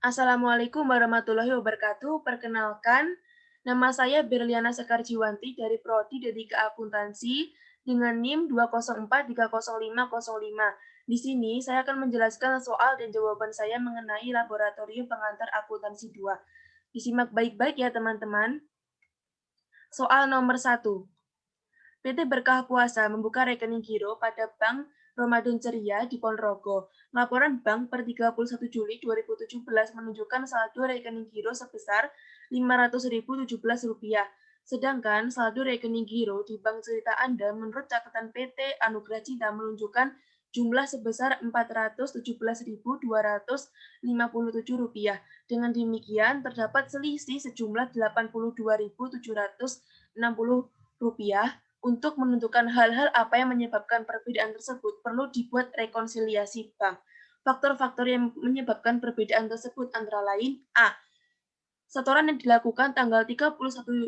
Assalamualaikum warahmatullahi wabarakatuh. Perkenalkan, nama saya Berliana Sekarjiwanti dari Prodi D3 Akuntansi dengan NIM 204305005. Di sini saya akan menjelaskan soal dan jawaban saya mengenai laboratorium pengantar akuntansi 2. Disimak baik-baik ya teman-teman. Soal nomor 1. PT Berkah Puasa membuka rekening giro pada Bank Ramadan Ceria di Ponorogo. Laporan bank per 31 Juli 2017 menunjukkan saldo rekening giro sebesar Rp500.017. Sedangkan saldo rekening giro di bank cerita Anda menurut catatan PT Anugerah Cinta menunjukkan jumlah sebesar Rp417.257. Dengan demikian, terdapat selisih sejumlah Rp82.760. Untuk menentukan hal-hal apa yang menyebabkan perbedaan tersebut, perlu dibuat rekonsiliasi bank. Faktor-faktor yang menyebabkan perbedaan tersebut antara lain A. Setoran yang dilakukan tanggal 31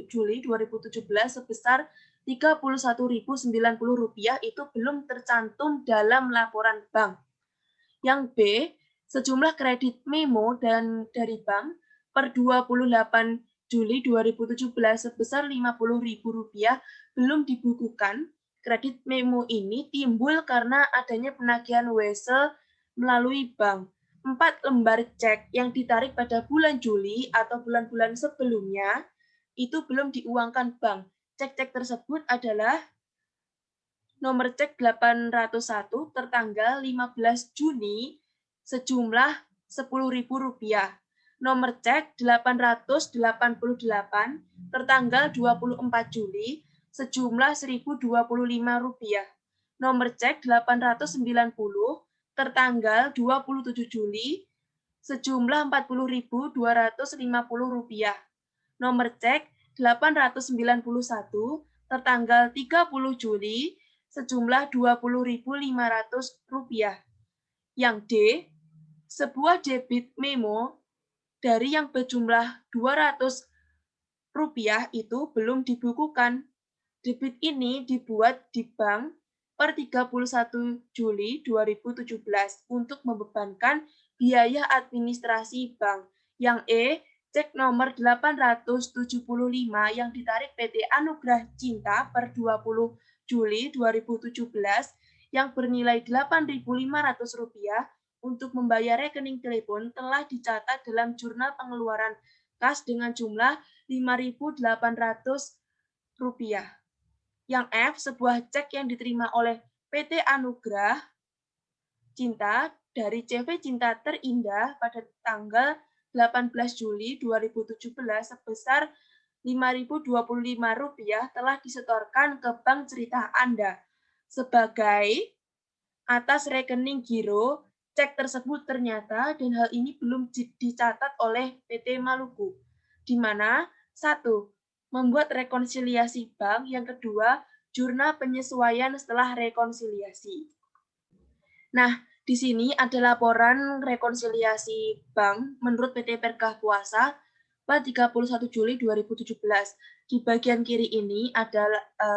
Juli 2017 sebesar Rp31.090 itu belum tercantum dalam laporan bank. Yang B. Sejumlah kredit memo dan dari bank per 28 Juli 2017 sebesar Rp50.000 belum dibukukan. Kredit memo ini timbul karena adanya penagihan WC melalui bank. 4 lembar cek yang ditarik pada bulan Juli atau bulan-bulan sebelumnya itu belum diuangkan bank. Cek-cek tersebut adalah nomor cek 801 tertanggal 15 Juni sejumlah Rp10.000. Nomor cek 888 tertanggal 24 Juli sejumlah Rp1.025. Nomor cek 890 tertanggal 27 Juli sejumlah Rp40.250. Nomor cek 891 tertanggal 30 Juli sejumlah Rp20.500. Yang D, sebuah debit memo dari yang berjumlah Rp200 itu belum dibukukan. Debit ini dibuat di bank per 31 Juli 2017 untuk membebankan biaya administrasi bank. Yang E, cek nomor 875 yang ditarik PT Anugerah Cinta per 20 Juli 2017 yang bernilai Rp8.500 untuk membayar rekening telepon telah dicatat dalam jurnal pengeluaran kas dengan jumlah Rp5.800. Yang F, sebuah cek yang diterima oleh PT Anugerah Cinta dari CV Cinta Terindah pada tanggal 18 Juli 2017 sebesar Rp5.025 telah disetorkan ke bank cerita Anda sebagai atas rekening giro. Cek tersebut ternyata dan hal ini belum dicatat oleh PT Maluku, di mana 1. Membuat rekonsiliasi bank, yang kedua, jurnal penyesuaian setelah rekonsiliasi. Nah, di sini ada laporan rekonsiliasi bank menurut PT Berkah Puasa pada 31 Juli 2017. Di bagian kiri ini ada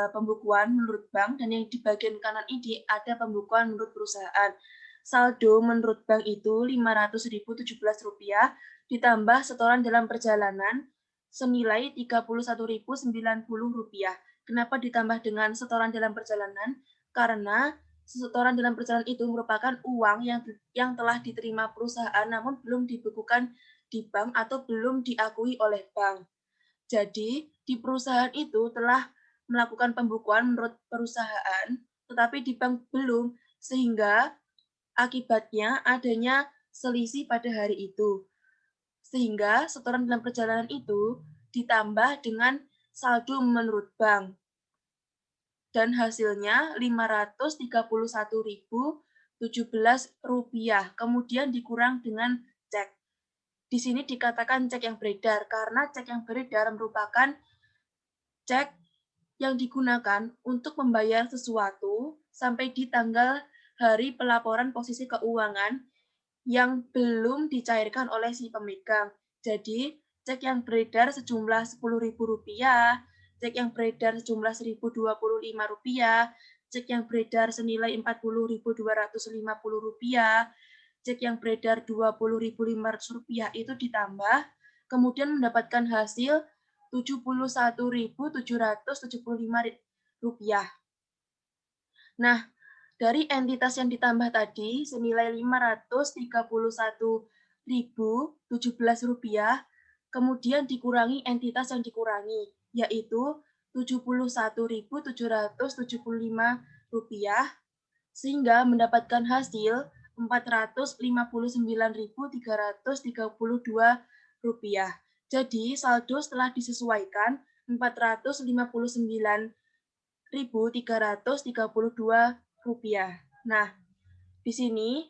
pembukuan menurut bank dan yang di bagian kanan ini ada pembukuan menurut perusahaan. Saldo menurut bank itu Rp500.017 ditambah setoran dalam perjalanan senilai Rp31.090. Kenapa ditambah dengan setoran dalam perjalanan? Karena setoran dalam perjalanan itu merupakan uang yang telah diterima perusahaan namun belum dibukukan di bank atau belum diakui oleh bank. Jadi, di perusahaan itu telah melakukan pembukuan menurut perusahaan, tetapi di bank belum, sehingga akibatnya adanya selisih pada hari itu. Sehingga setoran dalam perjalanan itu ditambah dengan saldo menurut bank. Dan hasilnya Rp531.017, kemudian dikurang dengan cek. Di sini dikatakan cek yang beredar, karena cek yang beredar merupakan cek yang digunakan untuk membayar sesuatu sampai di tanggal hari pelaporan posisi keuangan yang belum dicairkan oleh si pemegang. Jadi, cek yang beredar sejumlah Rp10.000, cek yang beredar sejumlah Rp1.025, cek yang beredar senilai Rp40.250, cek yang beredar Rp20.500 itu ditambah, kemudian mendapatkan hasil Rp71.775. Nah, dari entitas yang ditambah tadi senilai Rp531.017, kemudian dikurangi entitas yang dikurangi, yaitu Rp71.775, sehingga mendapatkan hasil Rp459.332. Jadi, saldo setelah disesuaikan Rp459.332. Nah, di sini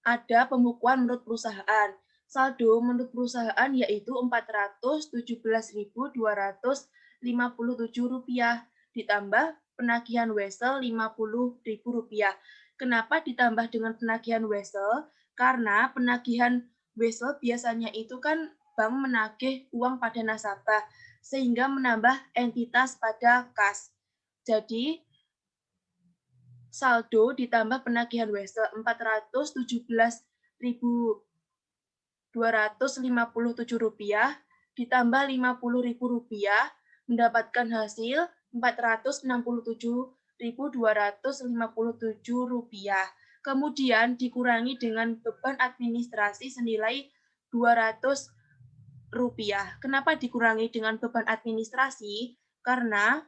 ada pembukuan menurut perusahaan. Saldo menurut perusahaan yaitu Rp417.257 ditambah penagihan wesel Rp50.000. Kenapa ditambah dengan penagihan wesel? Karena penagihan wesel biasanya itu kan bank menagih uang pada nasabah sehingga menambah entitas pada kas. Jadi saldo ditambah penagihan wesel Rp417.257 ditambah Rp50.000 mendapatkan hasil Rp467.257. Kemudian dikurangi dengan beban administrasi senilai Rp200. Kenapa dikurangi dengan beban administrasi? Karena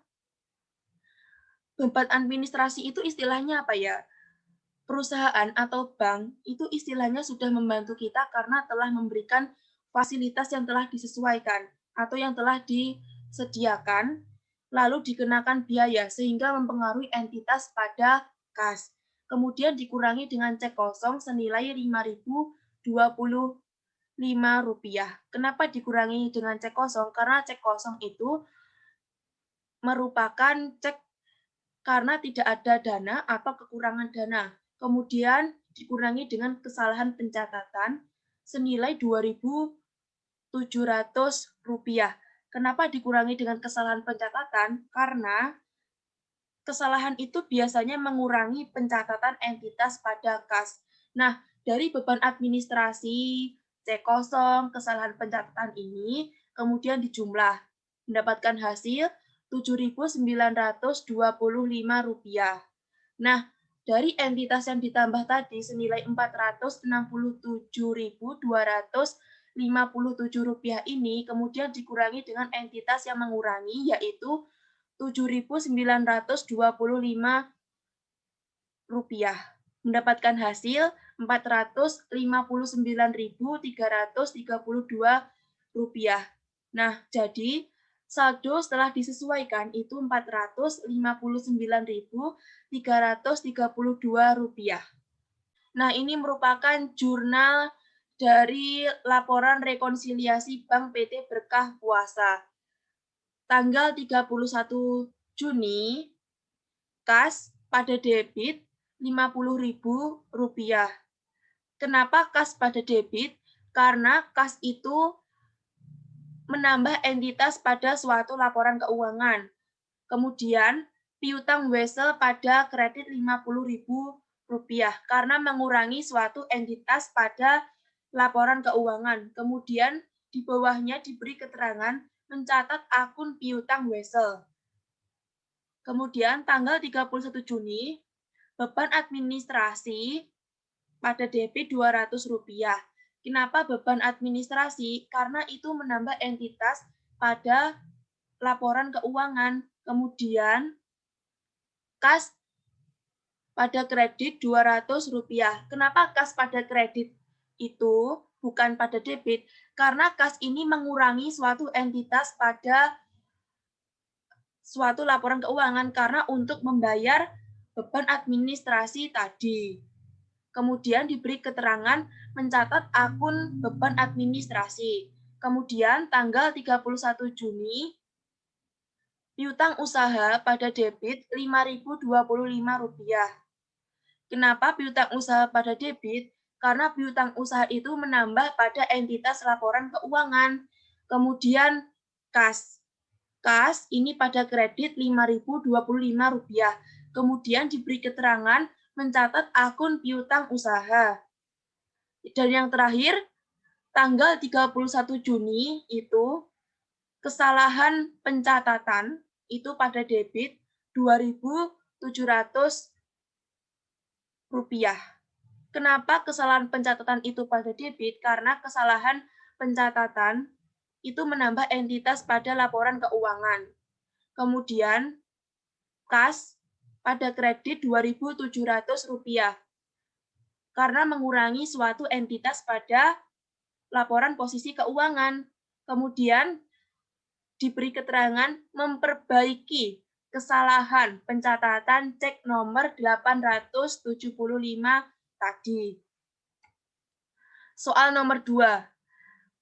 beban administrasi itu istilahnya apa ya? Perusahaan atau bank itu istilahnya sudah membantu kita karena telah memberikan fasilitas yang telah disesuaikan atau yang telah disediakan, lalu dikenakan biaya sehingga mempengaruhi entitas pada kas. Kemudian dikurangi dengan cek kosong senilai Rp5.025. Kenapa dikurangi dengan cek kosong? Karena cek kosong itu merupakan cek karena tidak ada dana atau kekurangan dana. Kemudian dikurangi dengan kesalahan pencatatan senilai Rp2.700. Kenapa dikurangi dengan kesalahan pencatatan? Karena kesalahan itu biasanya mengurangi pencatatan entitas pada kas. Nah, dari beban administrasi, cek kosong, kesalahan pencatatan ini, kemudian dijumlah. Mendapatkan hasil Rp7.925. Nah, dari entitas yang ditambah tadi senilai Rp467.257 ini kemudian dikurangi dengan entitas yang mengurangi yaitu Rp7.925. Mendapatkan hasil Rp459.332. Nah, jadi saldo setelah disesuaikan itu Rp459.332. Nah, ini merupakan jurnal dari laporan rekonsiliasi Bank PT Berkah Puasa. Tanggal 31 Juni, kas pada debit Rp50.000. Kenapa kas pada debit? Karena kas itu menambah entitas pada suatu laporan keuangan. Kemudian, piutang wesel pada kredit Rp50.000 karena mengurangi suatu entitas pada laporan keuangan. Kemudian, di bawahnya diberi keterangan mencatat akun piutang wesel. Kemudian, tanggal 31 Juni, beban administrasi pada debit Rp200. Kenapa beban administrasi? Karena itu menambah entitas pada laporan keuangan. Kemudian, kas pada kredit Rp200. Kenapa kas pada kredit itu bukan pada debit? Karena kas ini mengurangi suatu entitas pada suatu laporan keuangan karena untuk membayar beban administrasi tadi. Kemudian diberi keterangan mencatat akun beban administrasi. Kemudian tanggal 31 Juni, piutang usaha pada debit Rp5.025. Kenapa piutang usaha pada debit? Karena piutang usaha itu menambah pada entitas laporan keuangan. Kemudian kas. Kas ini pada kredit Rp5.025. Kemudian diberi keterangan mencatat akun piutang usaha. Dan yang terakhir, tanggal 31 Juni itu kesalahan pencatatan itu pada debit Rp2.700. Kenapa kesalahan pencatatan itu pada debit? Karena kesalahan pencatatan itu menambah entitas pada laporan keuangan. Kemudian kas pada kredit Rp2.700 karena mengurangi suatu entitas pada laporan posisi keuangan. Kemudian diberi keterangan memperbaiki kesalahan pencatatan cek nomor 875 tadi. Soal nomor 2.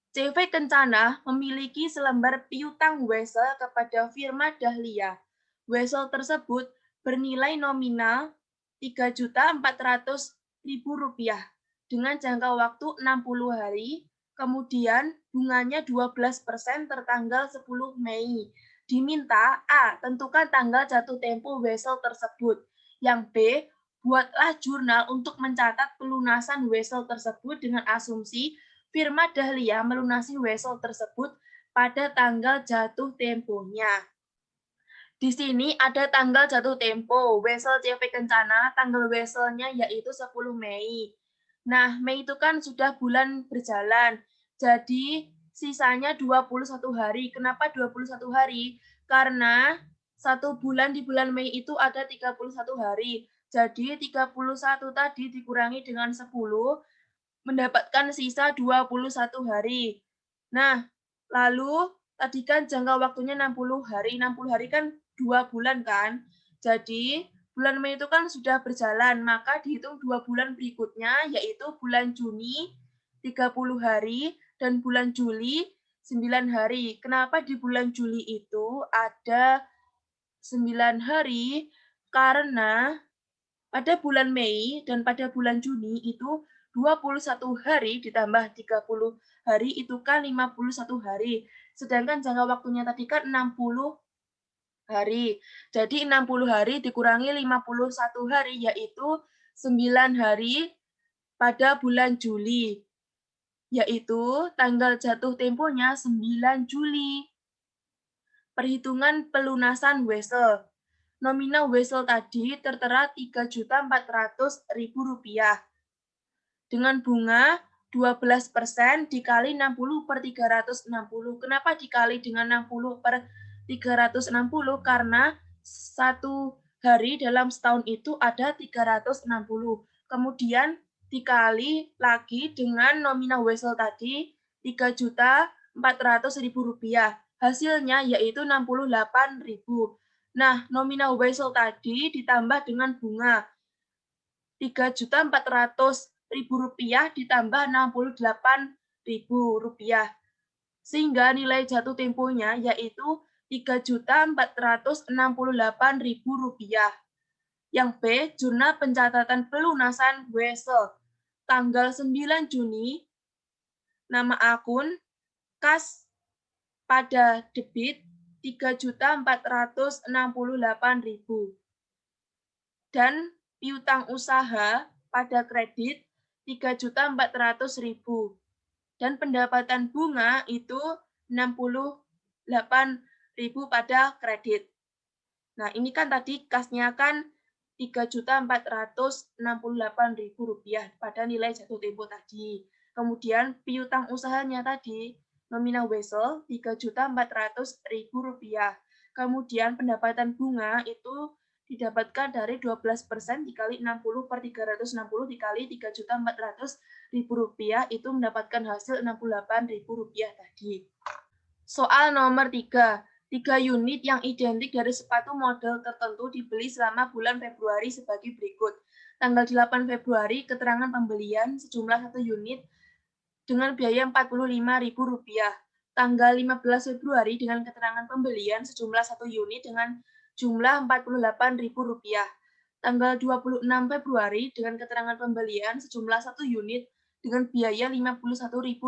CV Kencana memiliki selembar piutang wesel kepada firma Dahlia. Wesel tersebut bernilai nominal Rp3.400.000 dengan jangka waktu 60 hari, kemudian bunganya 12% tertanggal 10 Mei. Diminta A. Tentukan tanggal jatuh tempo wesel tersebut. Yang B. Buatlah jurnal untuk mencatat pelunasan wesel tersebut dengan asumsi firma Dahlia melunasi wesel tersebut pada tanggal jatuh temponya. Di sini ada tanggal jatuh tempo, wesel CV Kencana, tanggal weselnya yaitu 10 Mei. Nah, Mei itu kan sudah bulan berjalan, jadi sisanya 21 hari. Kenapa 21 hari? Karena 1 bulan di bulan Mei itu ada 31 hari. Jadi 31 tadi dikurangi dengan 10, mendapatkan sisa 21 hari. Nah, lalu tadi kan jangka waktunya 60 hari. 60 hari kan 2 bulan kan. Jadi, bulan Mei itu kan sudah berjalan, maka dihitung 2 bulan berikutnya, yaitu bulan Juni 30 hari dan bulan Juli 9 hari. Kenapa di bulan Juli itu ada 9 hari? Karena pada bulan Mei dan pada bulan Juni itu 21 hari ditambah 30 hari itu kan 51 hari. Sedangkan jangka waktunya tadi kan 60 hari. Jadi 60 hari dikurangi 51 hari yaitu 9 hari pada bulan Juli. Yaitu tanggal jatuh temponya 9 Juli. Perhitungan pelunasan wesel. Nominal wesel tadi tertera Rp3.400.000 dengan bunga 12% dikali 60 per 360. Kenapa dikali dengan 60 per 360? Karena satu hari dalam setahun itu ada 360. Kemudian dikali lagi dengan nominal wesel tadi Rp3.400.000. Hasilnya yaitu 68.000. Nah, nominal wesel tadi ditambah dengan bunga Rp3.400.000 ditambah Rp68.000. Sehingga nilai jatuh temponya yaitu Rp3.468.000. Yang B, jurnal pencatatan pelunasan wesel. Tanggal 9 Juni, nama akun, kas pada debit Rp3.468.000 dan piutang usaha pada kredit Rp3.400.000 dan pendapatan bunga itu Rp68.000 pada kredit. Nah, ini kan tadi kasnya kan Rp3.468.000 pada nilai jatuh tempo tadi. Kemudian piutang usahanya tadi nominal wesel Rp3.400.000. Kemudian pendapatan bunga itu didapatkan dari 12% dikali 60 per 360 dikali Rp3.400.000 itu mendapatkan hasil Rp68.000 tadi. Soal nomor 3. 3 unit yang identik dari sepatu model tertentu dibeli selama bulan Februari sebagai berikut. Tanggal 8 Februari, keterangan pembelian sejumlah 1 unit dengan biaya Rp45.000. Tanggal 15 Februari dengan keterangan pembelian sejumlah 1 unit dengan jumlah Rp48.000. Tanggal 26 Februari dengan keterangan pembelian sejumlah 1 unit dengan biaya Rp51.000.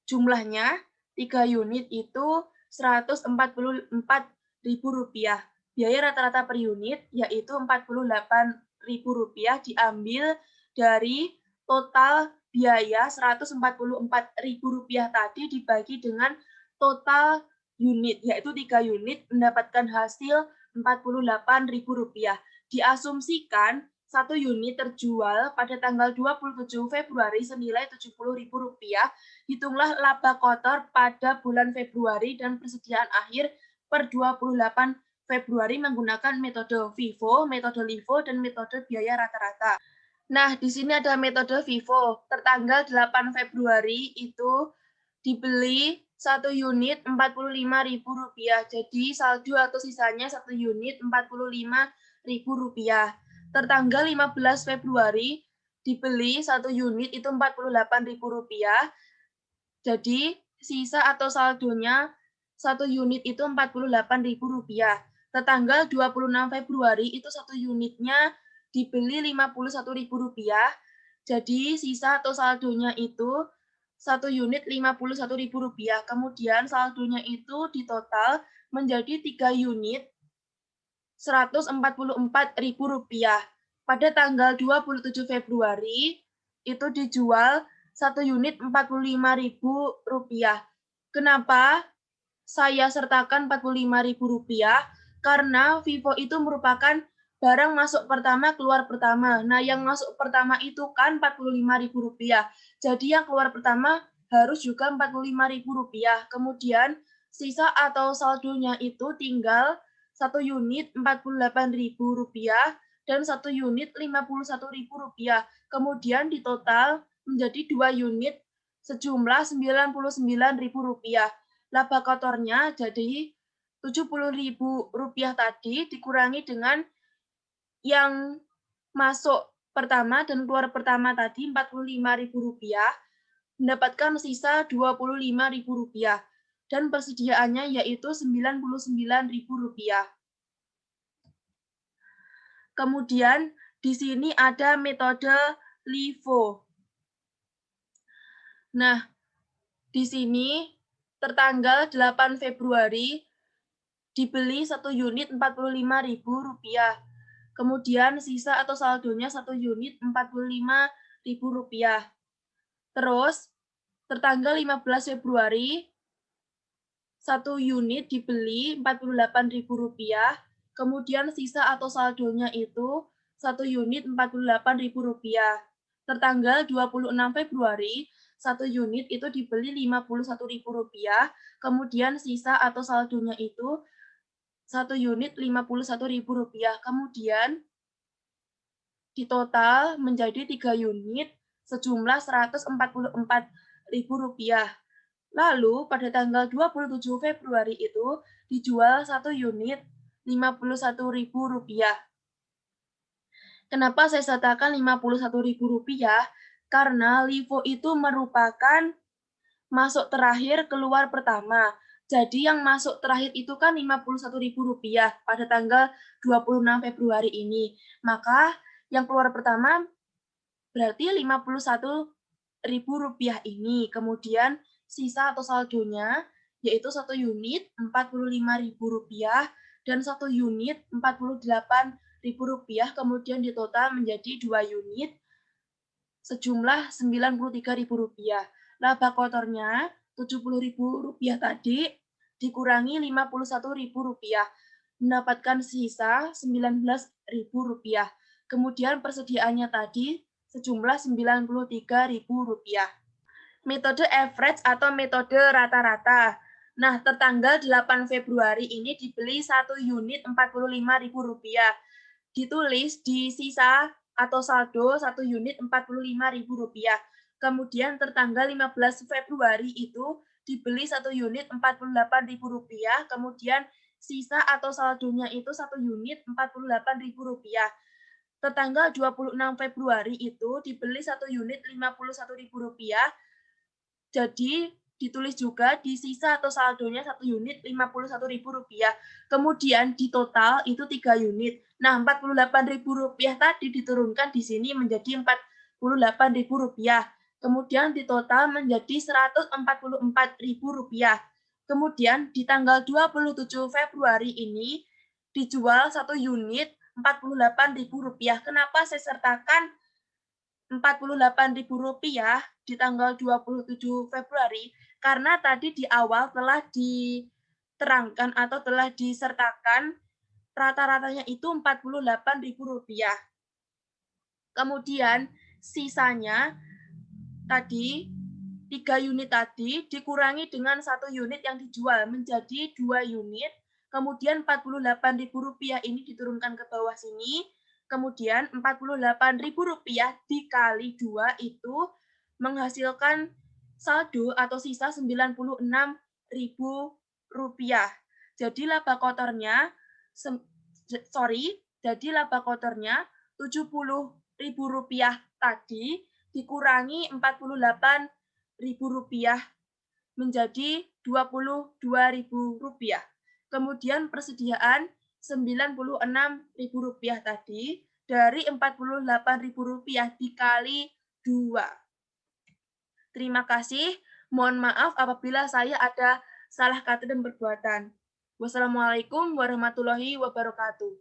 Jumlahnya 3 unit itu Rp144.000. Biaya rata-rata per unit yaitu Rp48.000 diambil dari total biaya Rp144.000 tadi dibagi dengan total unit, yaitu 3 unit, mendapatkan hasil Rp48.000. Diasumsikan 1 unit terjual pada tanggal 27 Februari senilai Rp70.000. Hitunglah laba kotor pada bulan Februari dan persediaan akhir per 28 Februari menggunakan metode FIFO, metode LIFO, dan metode biaya rata-rata. Nah, di sini ada metode FIFO. Tertanggal 8 Februari itu dibeli 1 unit Rp45.000. Jadi saldo atau sisanya 1 unit Rp45.000. Tertanggal 15 Februari dibeli 1 unit itu Rp48.000. Jadi sisa atau saldonya 1 unit itu Rp48.000. Tertanggal 26 Februari itu 1 unitnya dibeli Rp51.000. Jadi sisa atau saldonya itu 1 unit Rp51.000. Kemudian saldonya itu ditotal menjadi 3 unit Rp144.000. Pada tanggal 27 Februari itu dijual 1 unit Rp45.000. Kenapa saya sertakan Rp45.000? Karena FIFO itu merupakan barang masuk pertama, keluar pertama. Nah, yang masuk pertama itu kan Rp45.000. Jadi yang keluar pertama harus juga Rp45.000. Kemudian sisa atau saldonya itu tinggal 1 unit Rp48.000 dan 1 unit Rp51.000. Kemudian ditotal menjadi 2 unit sejumlah Rp99.000. Laba kotornya jadi Rp70.000 tadi dikurangi dengan yang masuk pertama dan keluar pertama tadi Rp45.000, mendapatkan sisa Rp25.000 dan persediaannya yaitu Rp99.000. Kemudian di sini ada metode LIFO. Nah, di sini tertanggal 8 Februari dibeli 1 unit Rp45.000. Kemudian sisa atau saldonya 1 unit Rp45.000. Terus tertanggal 15 Februari 1 unit dibeli Rp48.000. Kemudian sisa atau saldonya itu 1 unit Rp48.000. Tertanggal 26 Februari 1 unit itu dibeli Rp51.000. Kemudian sisa atau saldonya itu 1 unit Rp51.000. Kemudian ditotal menjadi 3 unit sejumlah Rp144.000. Lalu pada tanggal 27 Februari itu dijual 1 unit Rp51.000. Kenapa saya sertakan Rp51.000? Karena LIFO itu merupakan masuk terakhir, keluar pertama. Jadi yang masuk terakhir itu kan Rp51.000 pada tanggal 26 Februari ini. Maka yang keluar pertama berarti Rp51.000 ini. Kemudian sisa atau saldonya yaitu 1 unit Rp45.000 dan 1 unit Rp48.000. Kemudian ditotal menjadi 2 unit sejumlah Rp93.000. Laba kotornya Rp70.000 tadi dikurangi Rp51.000, mendapatkan sisa Rp19.000. Kemudian persediaannya tadi sejumlah Rp93.000. Metode average atau metode rata-rata. Nah, tertanggal 8 Februari ini dibeli 1 unit Rp45.000. Ditulis di sisa atau saldo 1 unit Rp45.000. Kemudian tertanggal 15 Februari itu dibeli 1 unit Rp48.000. Kemudian sisa atau saldonya itu 1 unit Rp48.000. Tertanggal 26 Februari itu dibeli 1 unit Rp51.000. Jadi ditulis juga di sisa atau saldonya 1 unit Rp51.000. Kemudian di total itu 3 unit. Nah, Rp48.000 tadi diturunkan di sini menjadi Rp48.000. Kemudian di total menjadi Rp144.000. Kemudian di tanggal 27 Februari ini dijual 1 unit Rp48.000. Kenapa saya sertakan Rp48.000 di tanggal 27 Februari karena tadi di awal telah diterangkan atau telah disertakan rata-ratanya itu Rp48.000. Kemudian sisanya tadi 3 unit tadi dikurangi dengan 1 unit yang dijual menjadi 2 unit. Kemudian Rp48.000 ini diturunkan ke bawah sini. Kemudian Rp48.000 dikali 2 itu menghasilkan saldo atau sisa Rp96.000. Jadi laba kotornya Rp70.000 tadi dikurangi Rp48.000 menjadi Rp22.000. Kemudian persediaan Rp96.000 tadi dari Rp48.000 dikali 2. Terima kasih. Mohon maaf apabila saya ada salah kata dan perbuatan. Wassalamualaikum warahmatullahi wabarakatuh.